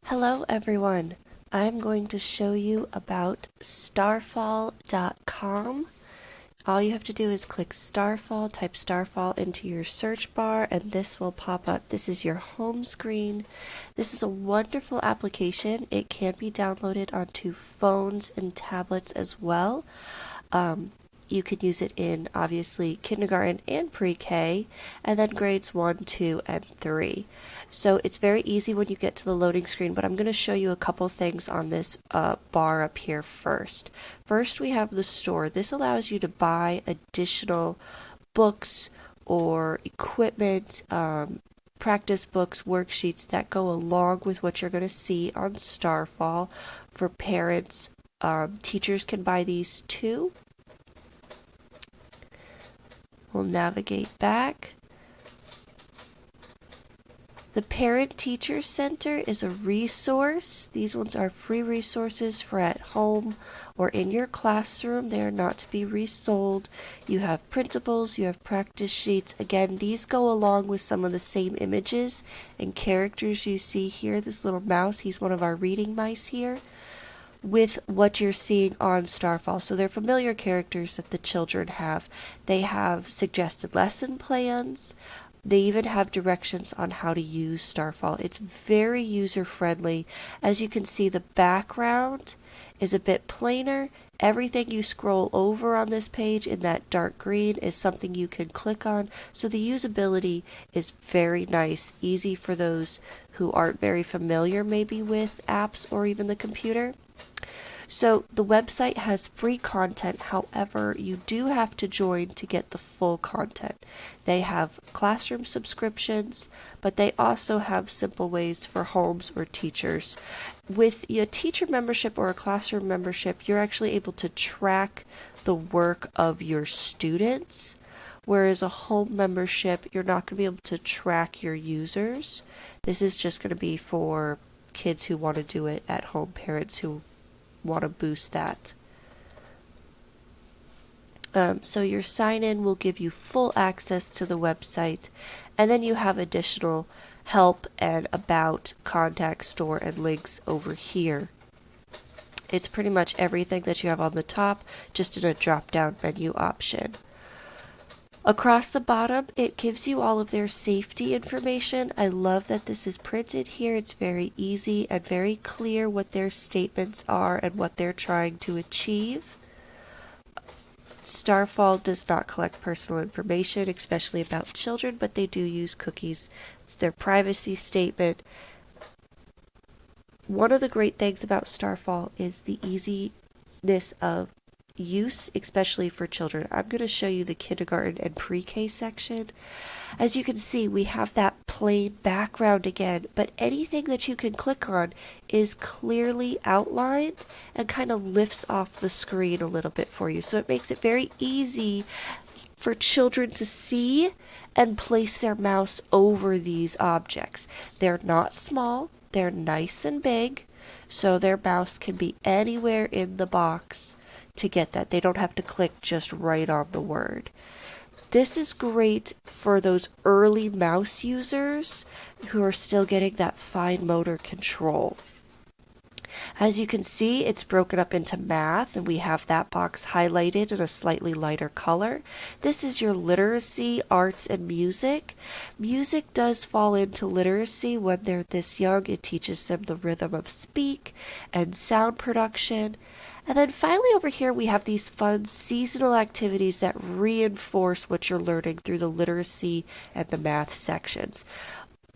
Hello everyone. I'm going to show you about starfall.com. All you have to do is click Starfall, type Starfall into your search bar, and this will pop up. This is your home screen. This is a wonderful application. It can be downloaded onto phones and tablets as well. You could use it in obviously kindergarten and pre-K, and then grades 1, 2, and 3. So it's very easy when you get to the loading screen, but I'm going to show you a couple things on this bar up here first. First, we have the store. This allows you to buy additional books or equipment, practice books, worksheets that go along with what you're going to see on Starfall. For parents, teachers can buy these too. We'll navigate back. The Parent Teacher Center is a resource. These ones are free resources for at home or in your classroom. They are not to be resold. You have printables, you have practice sheets. Again, these go along with some of the same images and characters you see here. This little mouse, he's one of our reading mice here, with what you're seeing on Starfall. So they're familiar characters that the children have. They have suggested lesson plans. They even have directions on how to use Starfall. It's very user-friendly. As you can see, the background is a bit plainer. Everything you scroll over on this page in that dark green is something you can click on. So the usability is very nice, easy for those who aren't very familiar maybe with apps or even the computer. So the website has free content, however, you do have to join to get the full content. They have classroom subscriptions, but they also have simple ways for homes or teachers. With a teacher membership or a classroom membership, you're actually able to track the work of your students, whereas a home membership, you're not going to be able to track your users. This is just going to be for kids who want to do it at home, parents who want to boost that. So your sign-in will give you full access to the website, and then you have additional help and about, contact, store, and links over here. It's pretty much everything that you have on the top, just in a drop-down menu option. Across the bottom, it gives you all of their safety information. I love that this is printed here. It's very easy and very clear what their statements are and what they're trying to achieve. Starfall does not collect personal information, especially about children, but they do use cookies. It's their privacy statement. One of the great things about Starfall is the easiness of use, especially for children. I'm going to show you the kindergarten and pre-K section. As you can see, we have that plain background again, but anything that you can click on is clearly outlined and kind of lifts off the screen a little bit for you. So it makes it very easy for children to see and place their mouse over these objects. They're not small, they're nice and big, so their mouse can be anywhere in the box to get that. They don't have to click just right on the word. This is great for those early mouse users who are still getting that fine motor control. As you can see, it's broken up into math, and we have that box highlighted in a slightly lighter color. This is your literacy, arts, and music. Music does fall into literacy when they're this young. It teaches them the rhythm of speak and sound production. And then finally over here we have these fun seasonal activities that reinforce what you're learning through the literacy and the math sections.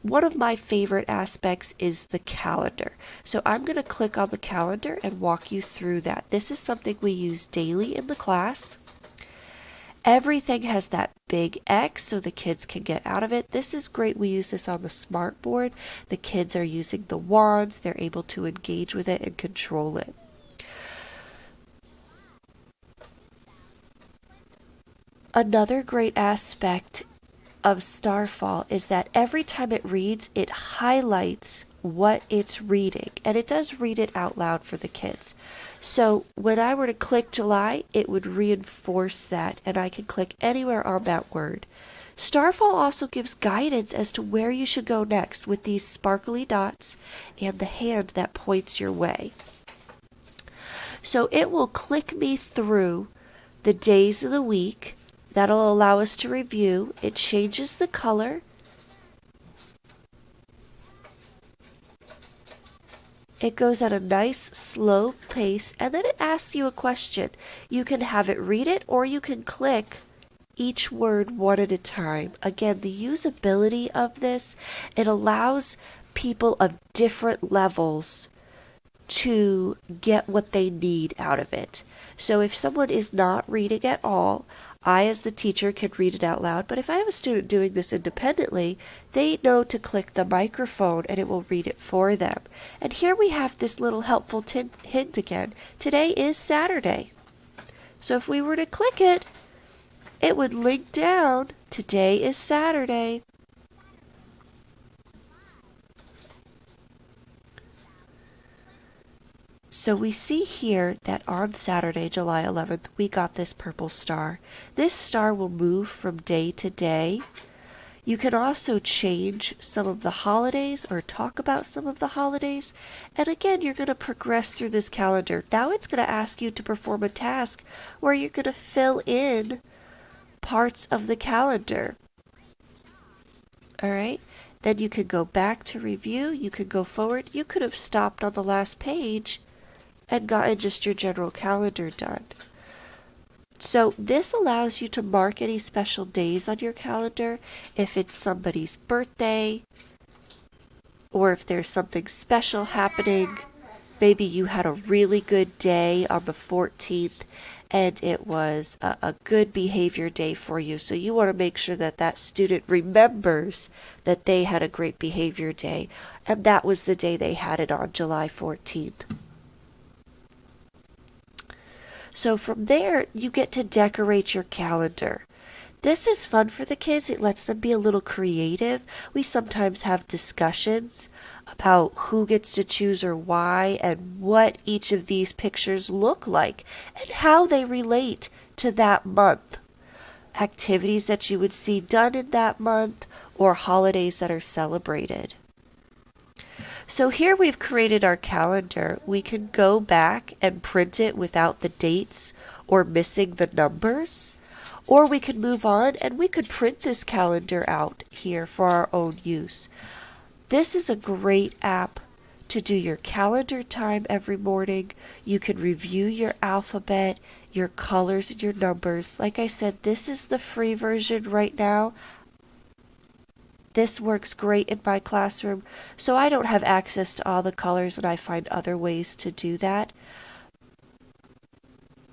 One of my favorite aspects is the calendar. So I'm going to click on the calendar and walk you through that. This is something we use daily in the class. Everything has that big X so the kids can get out of it. This is great. We use this on the smart board. The kids are using the wands. They're able to engage with it and control it. Another great aspect of Starfall is that every time it reads, it highlights what it's reading, and it does read it out loud for the kids. So when I were to click July, it would reinforce that, and I could click anywhere on that word. Starfall also gives guidance as to where you should go next with these sparkly dots and the hand that points your way. So it will click me through the days of the week. That'll allow us to review. It changes the color. It goes at a nice slow pace, and then it asks you a question. You can have it read it, or you can click each word one at a time. Again, the usability of this, it allows people of different levels to get what they need out of it. So if someone is not reading at all, I as the teacher can read it out loud, but if I have a student doing this independently, they know to click the microphone and it will read it for them. And here we have this little helpful hint again. Today is Saturday. So if we were to click it, it would link down, today is Saturday. So we see here that on Saturday, July 11th, we got this purple star. This star will move from day to day. You can also change some of the holidays or talk about some of the holidays. And again, you're going to progress through this calendar. Now it's going to ask you to perform a task where you're going to fill in parts of the calendar. All right. Then you can go back to review. You can go forward. You could have stopped on the last page and gotten just your general calendar done. So this allows you to mark any special days on your calendar if it's somebody's birthday or if there's something special happening. Maybe you had a really good day on the 14th and it was a good behavior day for you. So you want to make sure that that student remembers that they had a great behavior day, and that was the day they had it on, July 14th. So from there, you get to decorate your calendar. This is fun for the kids. It lets them be a little creative. We sometimes have discussions about who gets to choose or why and what each of these pictures look like and how they relate to that month. Activities that you would see done in that month or holidays that are celebrated. So here we've created our calendar. We can go back and print it without the dates or missing the numbers. Or we could move on and we could print this calendar out here for our own use. This is a great app to do your calendar time every morning. You can review your alphabet, your colors, and your numbers. Like I said, this is the free version right now. This works great in my classroom, so I don't have access to all the colors and I find other ways to do that.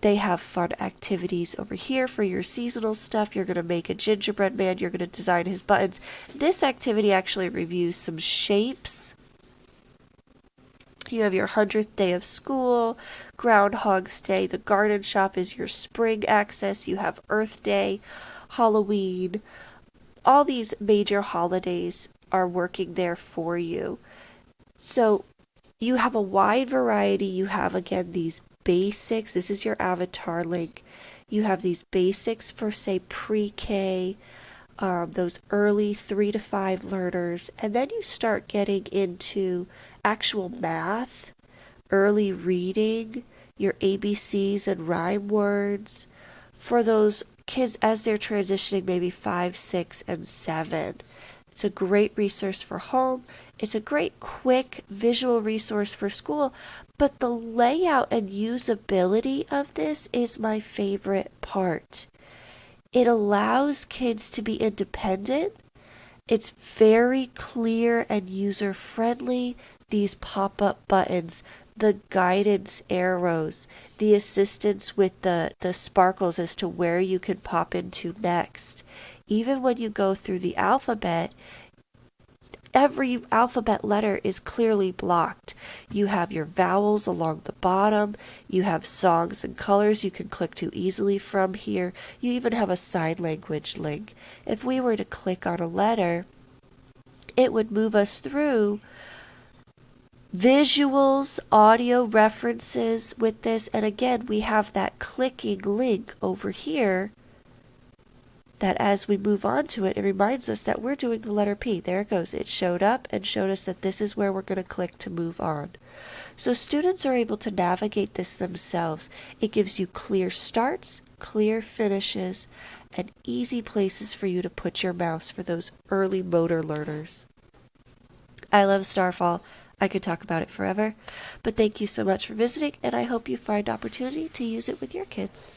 They have fun activities over here for your seasonal stuff. You're going to make a gingerbread man. You're going to design his buttons. This activity actually reviews some shapes. You have your 100th day of school, Groundhog's Day. The garden shop is your spring access. You have Earth Day, Halloween. All these major holidays are working there for you. So you have a wide variety. You have, again, these basics. This is your avatar link. You have these basics for, say, pre-K, those early 3 to 5 learners, and then you start getting into actual math, early reading, your ABCs and rhyme words for those kids as they're transitioning maybe 5, 6, and 7. It's a great resource for home. It's a great quick visual resource for school, but the layout and usability of this is my favorite part. It allows kids to be independent. It's very clear and user-friendly. These pop-up buttons, the guidance arrows, the assistance with the sparkles as to where you can pop into next. Even when you go through the alphabet, every alphabet letter is clearly blocked. You have your vowels along the bottom. You have songs and colors you can click to easily from here. You even have a sign language link. If we were to click on a letter, it would move us through visuals, audio references with this. And again, we have that clicking link over here that as we move on to it, it reminds us that we're doing the letter P. There it goes. It showed up and showed us that this is where we're going to click to move on. So students are able to navigate this themselves. It gives you clear starts, clear finishes, and easy places for you to put your mouse for those early motor learners. I love Starfall. I could talk about it forever, but thank you so much for visiting, and I hope you find opportunity to use it with your kids.